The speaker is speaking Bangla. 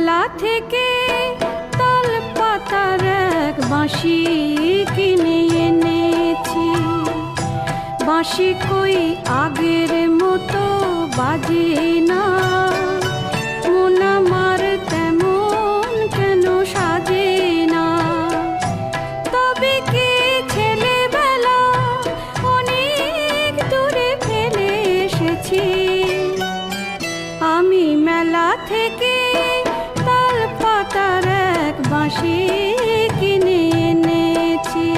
মেলা থেকে তাল পাতার এক বাঁশি কিনে এনেছি। বাঁশি কই আগের মতো বাজে না, মন আমার তেমন কেন সাজে না। তবে কি ছেলেবেলা অনেক দূরে ফেলে এসেছি। আমি মেলা থেকে তাল পাতার এক বাঁশি কিনে এনেছি।